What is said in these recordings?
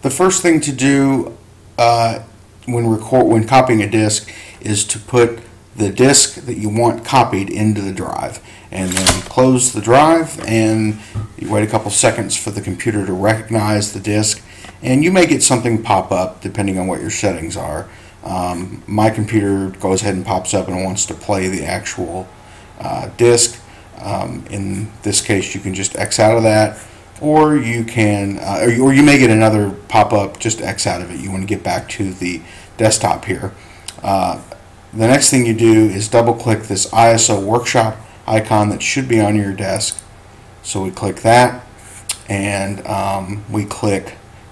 The first thing to do when copying a disk is to put the disk that you want copied into the drive, and then close the drive, and you wait a couple seconds for the computer to recognize the disk, and you may get something pop up depending on what your settings are. My computer goes ahead and pops up and wants to play the actual disk. In this case, you can just X out of that, or you can, or you may get another pop-up. Just X out of it. You want to get back to the desktop here. The next thing you do is double-click this ISO Workshop icon that should be on your desk. So we click that, and we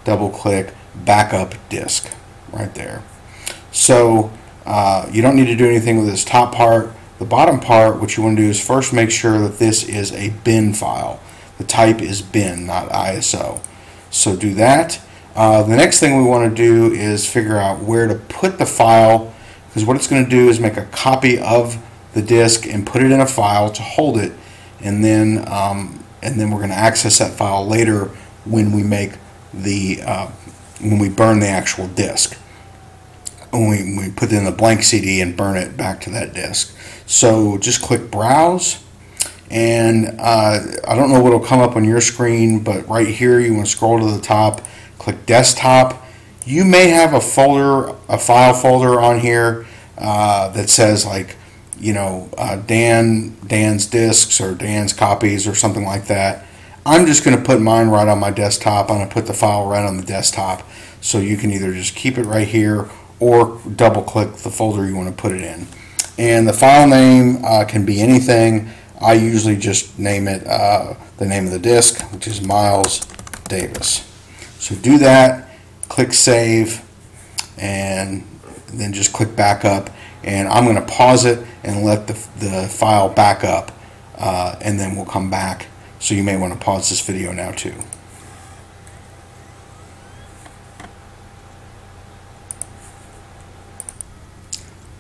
double-click Backup Disk right there. So you don't need to do anything with this top part. The bottom part, what you want to do is first make sure that this is a bin file. The type is bin, not ISO. So do that. The next thing we want to do is figure out where to put the file, because what it's going to do is make a copy of the disk and put it in a file to hold it, and then we're going to access that file later when we make the when we burn the actual disk. When we put in the blank CD and burn it back to that disk. So just click Browse, and I don't know what will come up on your screen, but right here you want to scroll to the top, click Desktop. You may have a file folder on here that says, like, you know, Dan's disks or Dan's copies or something like that. I'm just going to put mine right on my desktop. I'm going to put the file right on the desktop, so you can either just keep it right here or double click the folder you want to put it in. And the file name can be anything. I usually just name it the name of the disk, which is Miles Davis. So do that, click Save, and then just click Backup. And I'm going to pause it and let the file back up, and then we'll come back. So you may want to pause this video now too.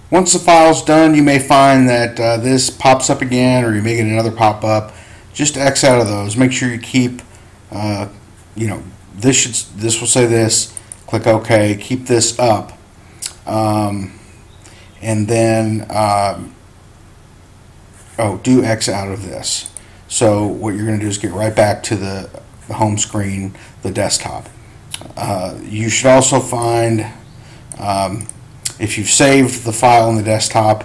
Once the file's done, you may find that this pops up again, or you may get another pop-up. Just X out of those. Make sure you keep, you know, this will say this. Click OK. Keep this up, and then do X out of this. So what you're going to do is get right back to the home screen, the desktop. You should also find, if you've saved the file on the desktop,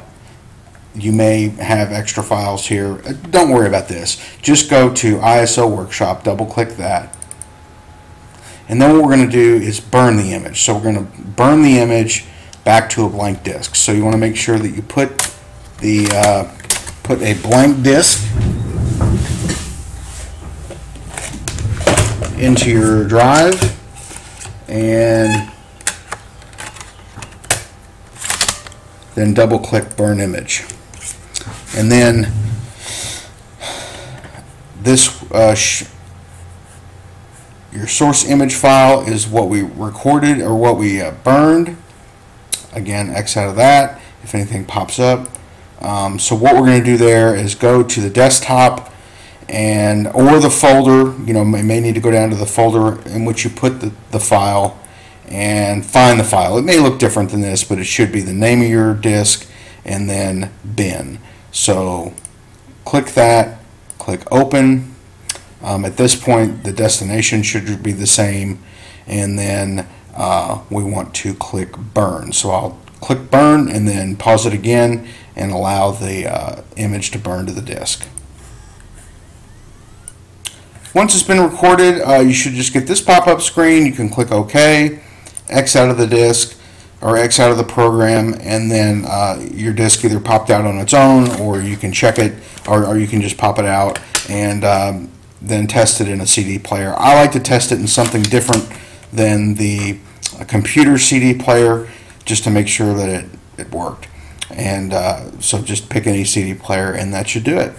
you may have extra files here. Don't worry about this. Just go to ISO Workshop, double click that, and then what we're going to do is burn the image. So we're going to burn the image back to a blank disk. So you want to make sure that you put a blank disk into your drive, and then double click Burn Image. And then this your source image file is what we recorded or what we burned. Again, X out of that if anything pops up. So what we're going to do there is go to the desktop or the folder. You know, you may need to go down to the folder in which you put the file and find the file. It may look different than this, but it should be the name of your disk and then bin. So click that, click Open. At this point, the destination should be the same, and then we want to click Burn. So I'll click Burn and then pause it again and allow the image to burn to the disk. Once it's been recorded, you should just get this pop-up screen. You can click OK, X out of the disk or X out of the program, and then your disk either popped out on its own, or you can check it, or you can just pop it out and then test it in a CD player. I like to test it in something different than the computer CD player, just to make sure that it worked. And so just pick any CD player, and that should do it.